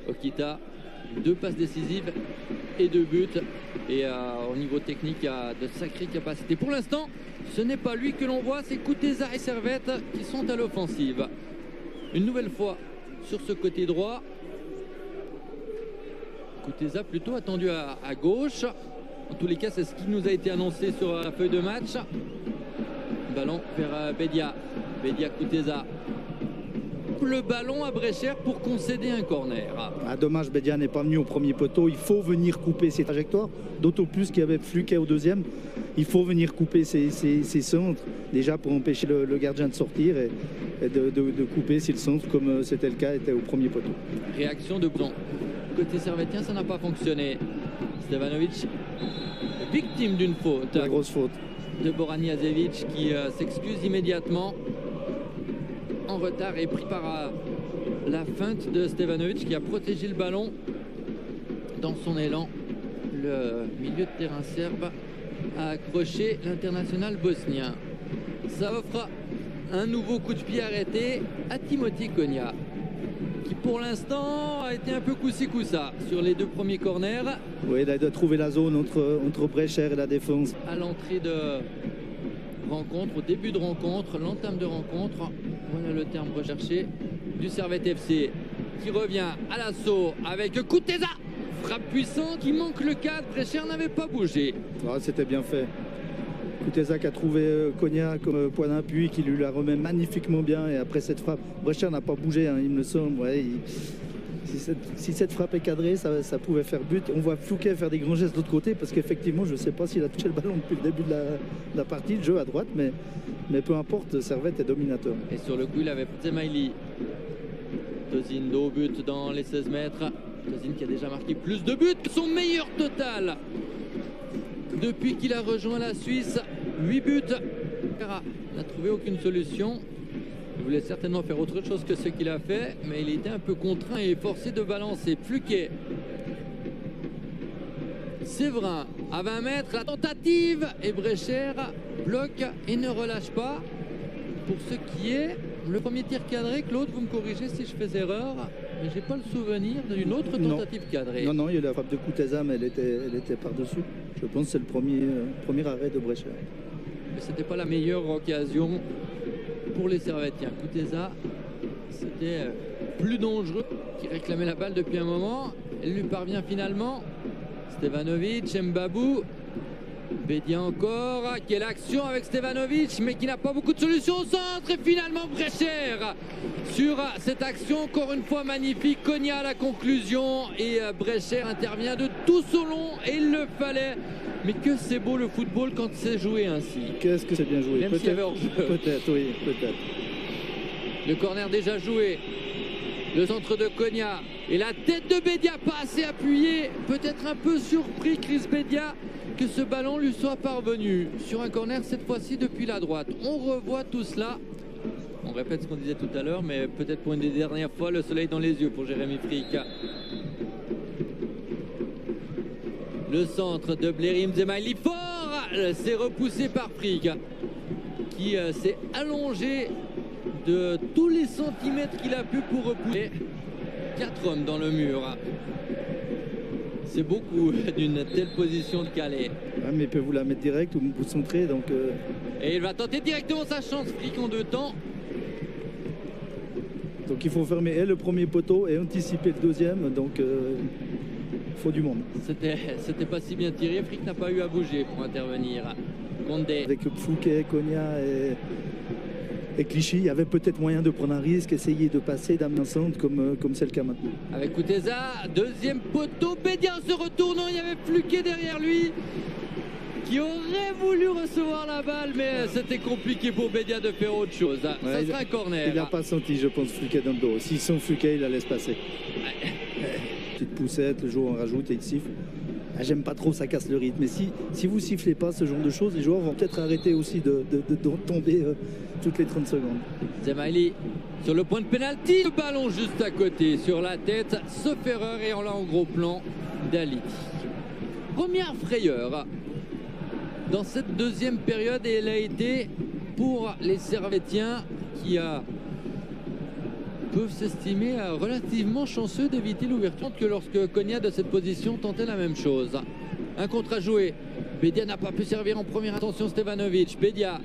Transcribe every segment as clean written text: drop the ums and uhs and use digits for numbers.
Okita, 2 passes décisives et 2 buts. Et au niveau technique, il y a de sacrées capacités. Pour l'instant, ce n'est pas lui que l'on voit, c'est Kuteza et Servette qui sont à l'offensive. Une nouvelle fois sur ce côté droit. Kuteza plutôt attendu à gauche. En tous les cas, c'est ce qui nous a été annoncé sur la feuille de match. Ballon vers Bedia. Bedia, Kuteza. Le ballon à Brecher pour concéder un corner. Dommage, Bedia n'est pas venu au premier poteau. Il faut venir couper ses trajectoires. D'autant plus qu'il y avait Fluquet au deuxième. Il faut venir couper ses centres. Déjà pour empêcher le gardien de sortir et de couper si le centre, comme c'était le cas, était au premier poteau. Réaction de Bron. Côté servétien, ça n'a pas fonctionné. Stevanovic, victime d'une faute. La grosse faute. De Boran Jazevic qui s'excuse immédiatement. En retard et pris par la feinte de Stevanovic qui a protégé le ballon dans son élan. Le milieu de terrain serbe a accroché l'international bosnien. Ça offre un nouveau coup de pied arrêté à Timothy Konya qui pour l'instant a été un peu coup-ci coup-ça sur les 2 premiers corners. Oui, il a trouvé la zone entre Brecher et la défense. À l'entrée de rencontre, au début de rencontre, l'entame de rencontre, voilà le terme recherché, du Servette FC qui revient à l'assaut avec Kuteza. Frappe puissante qui manque le cadre, Brecher n'avait pas bougé. Ah, c'était bien fait. Kuteza qui a trouvé Konya comme point d'appui, qui lui la remet magnifiquement bien. Et après cette frappe, Brecher n'a pas bougé, hein, il me semble. Ouais, si cette frappe est cadrée, ça pouvait faire but. On voit Fouquet faire des grands gestes de l'autre côté, parce qu'effectivement, je ne sais pas s'il a touché le ballon depuis le début de la partie, le jeu à droite, mais peu importe, Servette est dominateur. Et sur le coup, il avait Zemaili. Tozin, 2 buts dans les 16 mètres. Tozin qui a déjà marqué plus de buts que son meilleur total depuis qu'il a rejoint la Suisse. 8 buts. Il n'a trouvé aucune solution. Il voulait certainement faire autre chose que ce qu'il a fait, mais il était un peu contraint et forcé de balancer. Fluquet. Séverin à 20 mètres, la tentative et Brecher bloque et ne relâche pas. Pour ce qui est le premier tir cadré, Claude, vous me corrigez si je fais erreur, mais j'ai pas le souvenir d'une autre tentative cadrée. Non, il y a eu la frappe de Kuteza, mais elle était par-dessus. Je pense que c'est le premier arrêt de Brecher. Mais c'était pas la meilleure occasion pour les Servétiens. Kuteza, c'était plus dangereux, qui réclamait la balle depuis un moment. Elle lui parvient finalement. Stevanovic, Mbabou, Bedia encore. Quelle action avec Stevanovic, mais qui n'a pas beaucoup de solutions au centre. Et finalement Brecher sur cette action, encore une fois magnifique. Konya à la conclusion et Brecher intervient de tout son long et il le fallait. Mais que c'est beau le football quand c'est joué ainsi. Qu'est-ce que c'est bien joué. Même s'il y avait hors-jeu. Peut-être, oui, peut-être. Le corner déjà joué. Le centre de Konya. Et la tête de Bedia pas assez appuyée. Peut-être un peu surpris Chris Bedia que ce ballon lui soit parvenu. Sur un corner cette fois-ci depuis la droite. On revoit tout cela. On répète ce qu'on disait tout à l'heure, mais peut-être pour une des dernières fois, le soleil dans les yeux pour Jérémy Frick. Le centre de Blerim Zemaili fort, c'est repoussé par Frick qui s'est allongé de tous les centimètres qu'il a pu pour repousser. 4 hommes dans le mur. C'est beaucoup d'une telle position de Calais. Ouais, mais il peut vous la mettre direct ou vous centrer. Donc, Et il va tenter directement sa chance, Frick en 2 temps. Donc il faut fermer le premier poteau et anticiper le deuxième. Donc il faut du monde. C'était pas si bien tiré. Frick n'a pas eu à bouger pour intervenir. Condé. Avec Fouquet, Konya et Clichy, il y avait peut-être moyen de prendre un risque, essayer de passer d'amener un centre comme c'est le cas maintenant. Avec Kuteza, deuxième poteau, Bedia se retournant, il y avait Fluquet derrière lui qui aurait voulu recevoir la balle, mais c'était compliqué pour Bedia de faire autre chose. Ça sera un corner. Il n'a pas senti, je pense, Fluquet dans le dos. S'ils sont Fluquet, il la laisse passer. Ouais. Petite poussette, le joueur en rajoute et il siffle. Ah, j'aime pas trop, ça casse le rythme. Mais si vous sifflez pas ce genre de choses, les joueurs vont peut-être arrêter aussi de tomber toutes les 30 secondes. Zemaili sur le point de pénalty, le ballon juste à côté, sur la tête, sauf erreur et on l'a en gros plan d'Ali. Première frayeur dans cette deuxième période et elle a été pour les Servétiens qui peuvent s'estimer relativement chanceux d'éviter l'ouverture que lorsque Konya de cette position tentait la même chose. Un contre à jouer. Bedia n'a pas pu servir en première. Attention Stevanovic. Bedia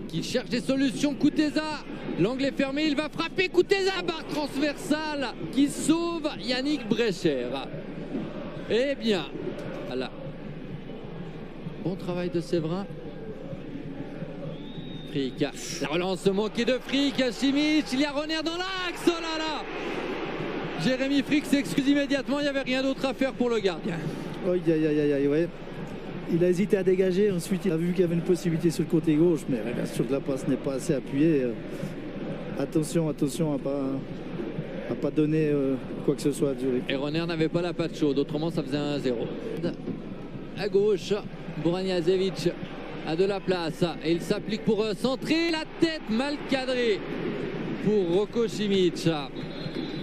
qui cherche des solutions. Kuteza. L'angle est fermé. Il va frapper. Kuteza. Barre transversale qui sauve Yannick Brecher. Eh bien, voilà. Bon travail de Séverin. Frick. La relance manquée de Frick. Simic. Il y a Roner dans l'axe. Oh là là. Jérémy Frick s'excuse immédiatement. Il n'y avait rien d'autre à faire pour le gardien. Oh, ouais. Il a hésité à dégager. Ensuite, il a vu qu'il y avait une possibilité sur le côté gauche. Mais bien sûr que la passe n'est pas assez appuyée. Attention à pas donner quoi que ce soit à Zurich. Et Roner n'avait pas la patte chaude. Autrement, ça faisait 1-0. À gauche, Boranjazevic a de la place et il s'applique pour centrer, la tête mal cadrée pour Roko Simic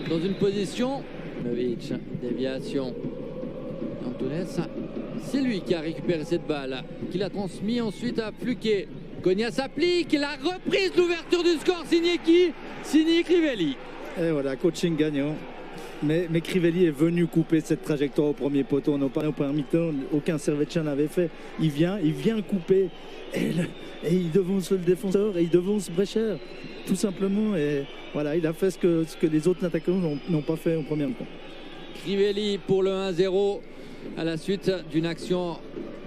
dans une position. Novic, déviation. Antunes, c'est lui qui a récupéré cette balle, qui l'a transmis ensuite à Fluquet. Konya s'applique, la reprise, l'ouverture du score, signé qui? Signé Crivelli. Et voilà, coaching gagnant. Mais Crivelli est venu couper cette trajectoire au premier poteau. On n'a pas en première mi-temps, aucun Servetien n'avait fait. Il vient couper et il devance le défenseur et il devance Brecher, tout simplement. Et voilà, il a fait ce que les autres attaquants n'ont pas fait en première mi-temps. Crivelli pour le 1-0 à la suite d'une action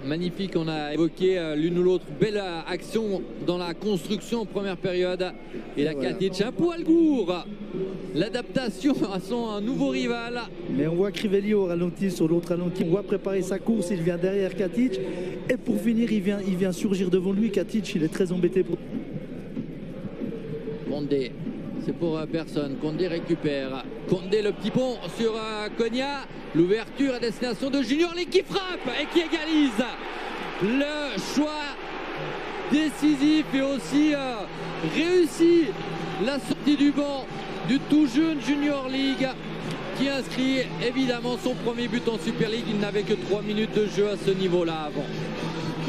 magnifique. On a évoqué l'une ou l'autre belle action dans la construction en première période. Et la Katic, un poil court. L'adaptation à son nouveau rival. Mais on voit Crivelli au ralenti, sur l'autre ralenti. On voit préparer sa course. Il vient derrière Katic. Et pour finir, il vient surgir devant lui. Katic, il est très embêté. Condé, c'est pour personne. Condé récupère. Condé, le petit pont sur Konya. L'ouverture à destination de Junior Lee qui frappe et qui égalise. Le choix décisif et aussi réussi. La sortie du banc du tout jeune Junior League qui inscrit évidemment son premier but en Super League. Il n'avait que 3 minutes de jeu à ce niveau-là avant.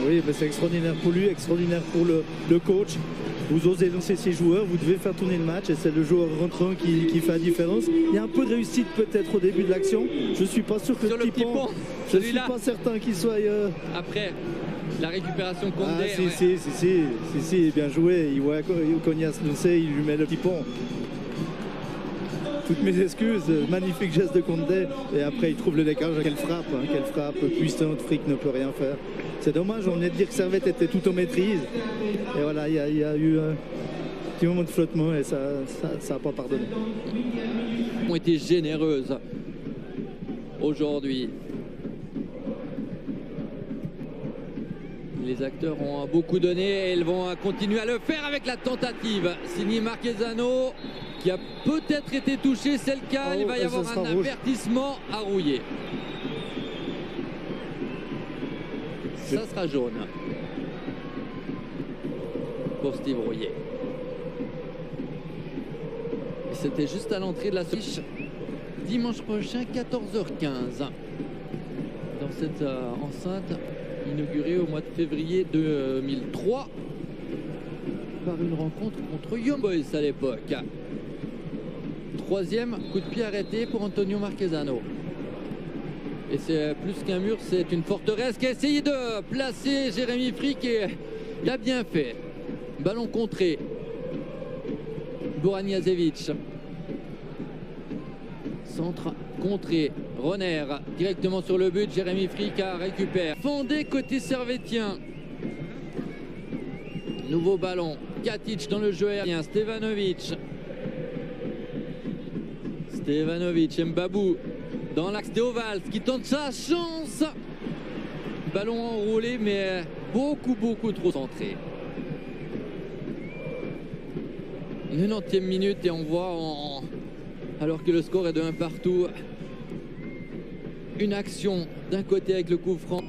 Oui, mais c'est extraordinaire pour lui, extraordinaire pour le coach. Vous osez lancer ces joueurs, vous devez faire tourner le match et c'est le joueur rentrant qui fait la différence. Il y a un peu de réussite peut-être au début de l'action. Je ne suis pas sûr que sur le petit pont, je ne suis pas certain qu'il soit... Après la récupération de Condé. Si, bien joué. Il voit Konya se lancer, il lui met le petit pont. Toutes mes excuses, magnifique geste de Condé. Et après il trouve le décalage. Quelle frappe puissante, Frick ne peut rien faire. C'est dommage, on venait de dire que Servette était tout en maîtrise. Et voilà, il y a eu un petit moment de flottement et ça n'a pas pardonné. Ont été généreuses aujourd'hui. Les acteurs ont beaucoup donné et ils vont continuer à le faire avec la tentative. Signé Marquezano qui a peut-être été touché, c'est le cas. Il va y avoir un avertissement à Rouillé. Ça sera jaune pour Steve Rouillé. Et c'était juste à l'entrée de la fiche. Dimanche prochain, 14h15. Dans cette enceinte inaugurée au mois de février 2003 par une rencontre contre Young Boys à l'époque. Troisième coup de pied arrêté pour Antonio Marquezano. Et c'est plus qu'un mur, c'est une forteresse qui a essayé de placer Jérémy Frick et il a bien fait. Ballon contré. Boranjazevic. Centre contré. Roner directement sur le but. Jérémy Frick récupère. Fondé côté servétien. Nouveau ballon. Katic dans le jeu aérien. Stevanovic. Mbabou. Dans l'axe Théovals qui tente sa chance. Ballon enroulé mais beaucoup trop centré. 90e minute et on voit alors que le score est de 1 partout, une action d'un côté avec le coup franc.